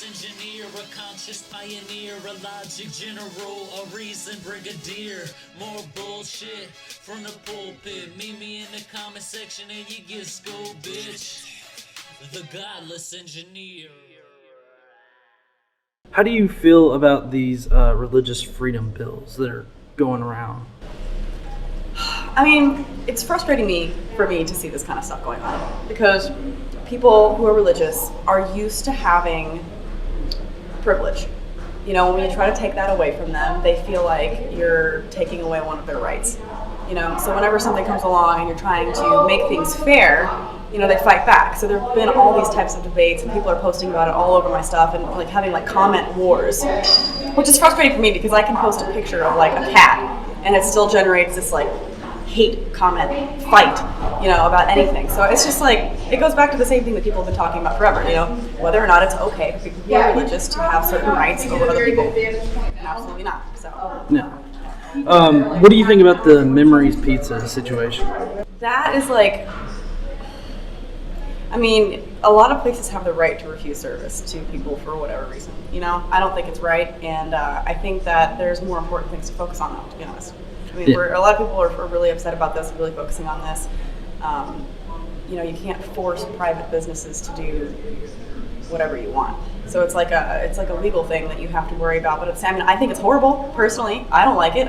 engineer, a conscious pioneer, a logic general, a reason brigadier. More bullshit from the pulpit. Meet me in the comment section and you get schooled, bitch. The godless engineer. How do you feel about these religious freedom bills that are going around? I mean, it's frustrating for me to see this kind of stuff going on because people who are religious are used to having privilege. You know, when you try to take that away from them, they feel like you're taking away one of their rights. You know, so whenever something comes along and you're trying to make things fair, you know, they fight back. So there have been all these types of debates and people are posting about it all over my stuff and like having like comment wars, which is frustrating for me because I can post a picture of like a cat and it still generates this like hate comment fight, you know, about anything. So it's just like, it goes back to the same thing that people have been talking about forever, you know, whether or not it's okay for people who are religious to have certain rights over other people. Absolutely not. So. No. What do you think about the Memories Pizza situation? That is like, I mean, a lot of places have the right to refuse service to people for whatever reason, you know? I don't think it's right, and I think that there's more important things to focus on now, to be honest. I mean, a lot of people are really upset about this, really focusing on this. You know, you can't force private businesses to do whatever you want. So it's like a legal thing that you have to worry about. But I mean, I think it's horrible, personally. I don't like it.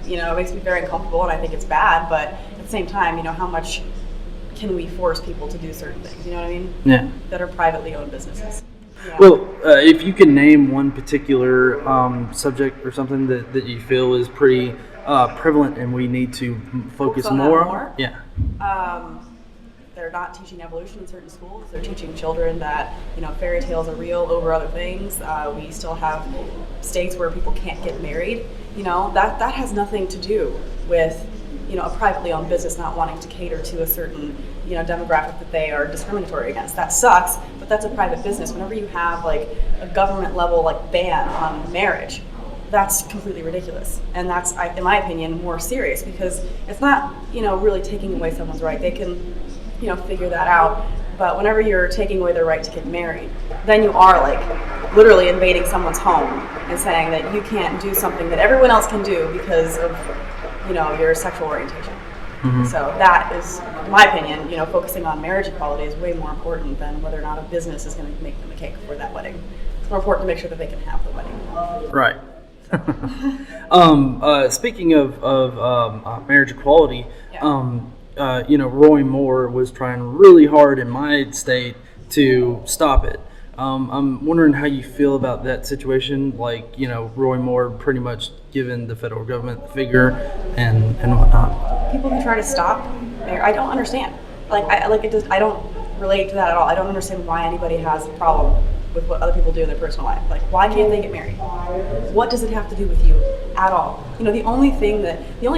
You know, it makes me very uncomfortable, and I think it's bad. But at the same time, you know, how much can we force people to do certain things? You know what I mean? Yeah. That are privately owned businesses. Yeah. Well, if you can name one particular subject or something that you feel is pretty prevalent and we need to focus on more that more? Yeah. They're not teaching evolution in certain schools. They're teaching children that, you know, fairy tales are real over other things. We still have states where people can't get married. You know, that has nothing to do with, you know, a privately owned business not wanting to cater to a certain, you know, demographic that they are discriminatory against. That sucks, but that's a private business. Whenever you have like a government level like ban on marriage, that's completely ridiculous. And that's, in my opinion, more serious because it's not, you know, really taking away someone's right. They can, you know, figure that out. But whenever you're taking away their right to get married, then you are like literally invading someone's home and saying that you can't do something that everyone else can do because of, you know, your sexual orientation. Mm-hmm. So that is, in my opinion, you know, focusing on marriage equality is way more important than whether or not a business is going to make them a cake for that wedding. It's more important to make sure that they can have the wedding. Right. Speaking of marriage equality, yeah. You know, Roy Moore was trying really hard in my state to stop it. I'm wondering how you feel about that situation, like, you know, Roy Moore pretty much giving the federal government the figure and whatnot. People who try to stop, I don't understand. I don't relate to that at all. I don't understand why anybody has a problem with what other people do in their personal life. Like, why can't they get married? What does it have to do with you at all? You know, the only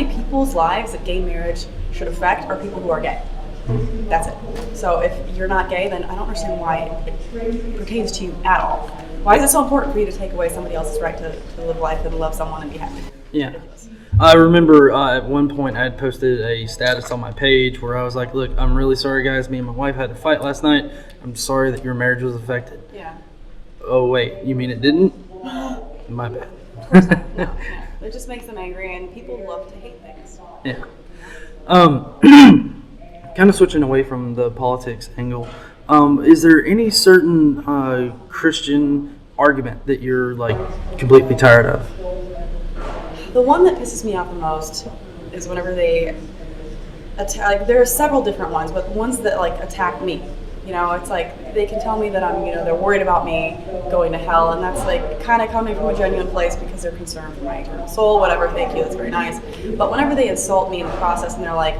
people's lives that gay marriage should affect are people who are gay. That's it. So if you're not gay, then I don't understand why it pertains to you at all. Why is it so important for you to take away somebody else's right to live life and love someone and be happy? Yeah. Ridiculous. I remember at one point I had posted a status on my page where I was like, look, I'm really sorry, guys. Me and my wife had a fight last night. I'm sorry that your marriage was affected. Yeah. Oh, wait. You mean it didn't? My bad. No. It just makes them angry, and people love to hate things. Yeah. Kind of switching away from the politics angle, is there any certain Christian argument that you're like completely tired of? The one that pisses me off the most is whenever they attack. Like, there are several different ones, but the ones that like attack me. You know, it's like they can tell me that I'm, you know, they're worried about me going to hell, and that's like kind of coming from a genuine place because they're concerned for my eternal soul. Whatever, thank you, that's very nice. But whenever they insult me in the process, and they're like,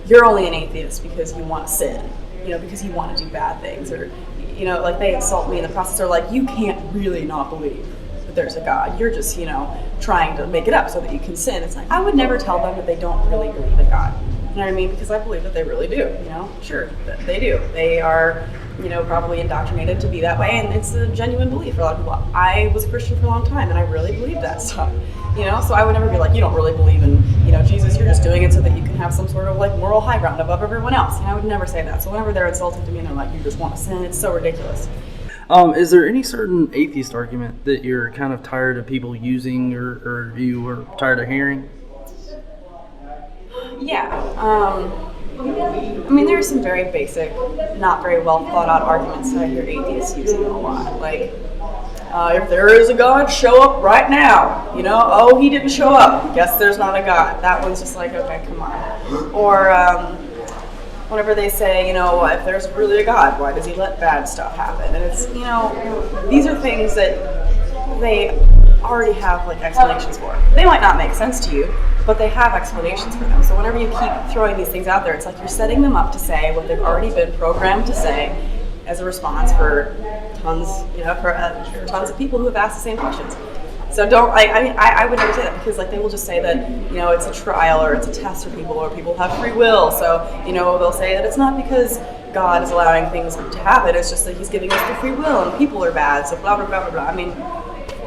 you're only an atheist because you want to sin, you know, because you want to do bad things, or, you know, like they insult me in the process. They're like, you can't really not believe that there's a God. You're just, you know, trying to make it up so that you can sin. It's like, I would never tell them that they don't really believe in God. You know what I mean? Because I believe that they really do, you know? Sure, they do. They are, you know, probably indoctrinated to be that way, and it's a genuine belief for a lot of people. I was a Christian for a long time, and I really believed that stuff, you know? So I would never be like, you don't really believe in, you know, Jesus, you're just doing it so that you can have some sort of, like, moral high ground above everyone else. And I would never say that. So whenever they're insulting to me and they're like, you just want to sin, it's so ridiculous. Is there any certain atheist argument that you're kind of tired of people using, or you were tired of hearing? Yeah. I mean, there are some very basic, not very well thought out arguments that I hear atheists using a lot. Like, if there is a God, show up right now. You know, oh, he didn't show up. Guess there's not a God. That one's just like, okay, come on. Or whenever they say, you know, if there's really a God, why does he let bad stuff happen? And it's, you know, these are things that they already have like explanations for. They might not make sense to you, but they have explanations for them. So whenever you keep throwing these things out there, it's like you're setting them up to say what they've already been programmed to say as a response for tons, you know, for tons of people who have asked the same questions. So don't, I would never say that, because like they will just say that, you know, it's a trial or it's a test for people, or people have free will. So, you know, they'll say that it's not because God is allowing things to happen, it's just that he's giving us the free will and people are bad, so blah, blah, blah, blah, blah. I mean,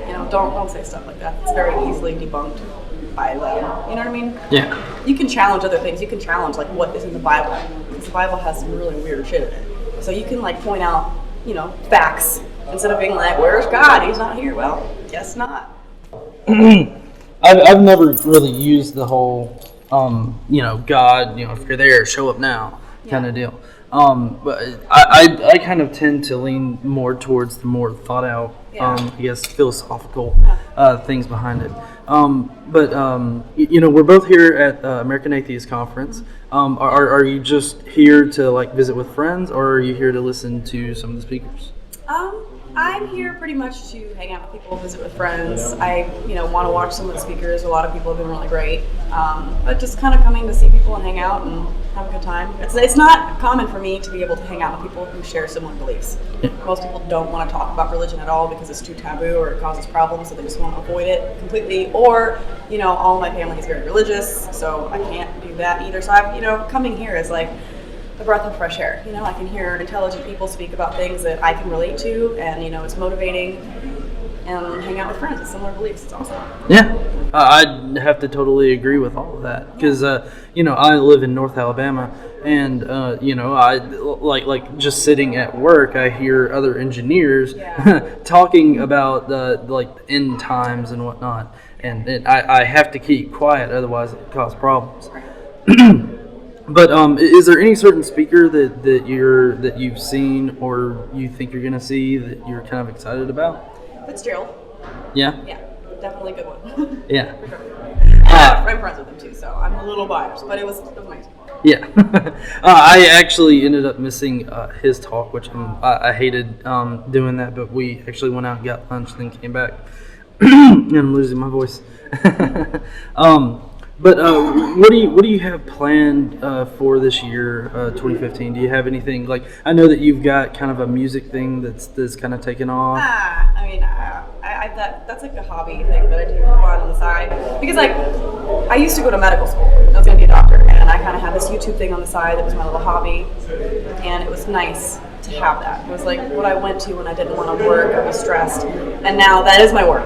you know, don't say stuff like that. It's very easily debunked by them. You know what I mean? Yeah. You can challenge other things. You can challenge like what is in the Bible, because the Bible has some really weird shit in it. So you can like point out, you know, facts instead of being like, where's God? He's not here. Well, guess not. I've never really used the whole, you know, God, you know, if you're there, show up now kind of deal. But I kind of tend to lean more towards the more thought out, I guess, philosophical things behind it. You know, we're both here at American Atheist Conference. Are you just here to like visit with friends, or are you here to listen to some of the speakers? I'm here pretty much to hang out with people, visit with friends. I, you know, want to watch some of the speakers. A lot of people have been really great. But just kind of coming to see people and hang out and have a good time. It's not common for me to be able to hang out with people who share similar beliefs. Most people don't want to talk about religion at all because it's too taboo or it causes problems, so they just want to avoid it completely. Or, you know, all my family is very religious, so I can't do that either. So I've, you know, coming here is like a breath of fresh air. You know, I can hear intelligent people speak about things that I can relate to, and, you know, it's motivating, and hang out with friends with similar beliefs. It's awesome. Yeah, I'd have to totally agree with all of that, because you know, I live in North Alabama, and you know, I like just sitting at work, I hear other engineers talking about like end times and whatnot, and I have to keep quiet, otherwise it causes problems. But is there any certain speaker that you've seen or you think you're gonna see that you're kind of excited about? Fitzgerald. Yeah. Yeah, definitely a good one. Yeah. For sure. I'm friends with him too, so I'm a little biased, but it was amazing. Yeah. I actually ended up missing his talk, which I hated doing that, but we actually went out and got lunch, then came back. And I'm losing my voice. But what do you have planned for this year, 2015? Do you have anything, like, I know that you've got kind of a music thing that's kind of taken off. I mean, that's like a hobby thing that I do for fun on the side, because like I used to go to medical school. I was gonna be a doctor, and I kind of had this YouTube thing on the side that was my little hobby, and it was nice to have that. It was like what I went to when I didn't want to work or be stressed, and now that is my work.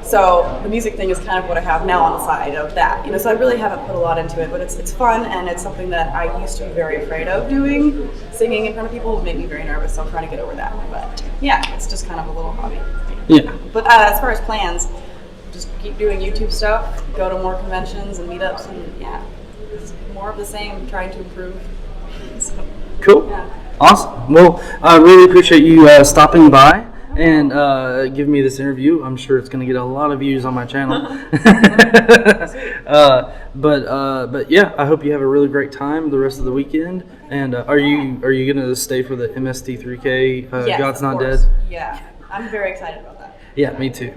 So the music thing is kind of what I have now on the side of that, you know. So I really haven't put a lot into it, but it's fun, and it's something that I used to be very afraid of doing. Singing in front of people made me very nervous, so I'm trying to get over that. But yeah, it's just kind of a little hobby. Yeah. But as far as plans, just keep doing YouTube stuff, go to more conventions and meetups, and yeah, it's more of the same, trying to improve. So, cool. Yeah. Awesome. Well, I really appreciate you stopping by and give me this interview. I'm sure it's going to get a lot of views on my channel. But yeah, I hope you have a really great time the rest of the weekend. And are you going to stay for the MST3K? Yes, God's of Not course. Dead? Yeah, I'm very excited about that. Yeah, me too.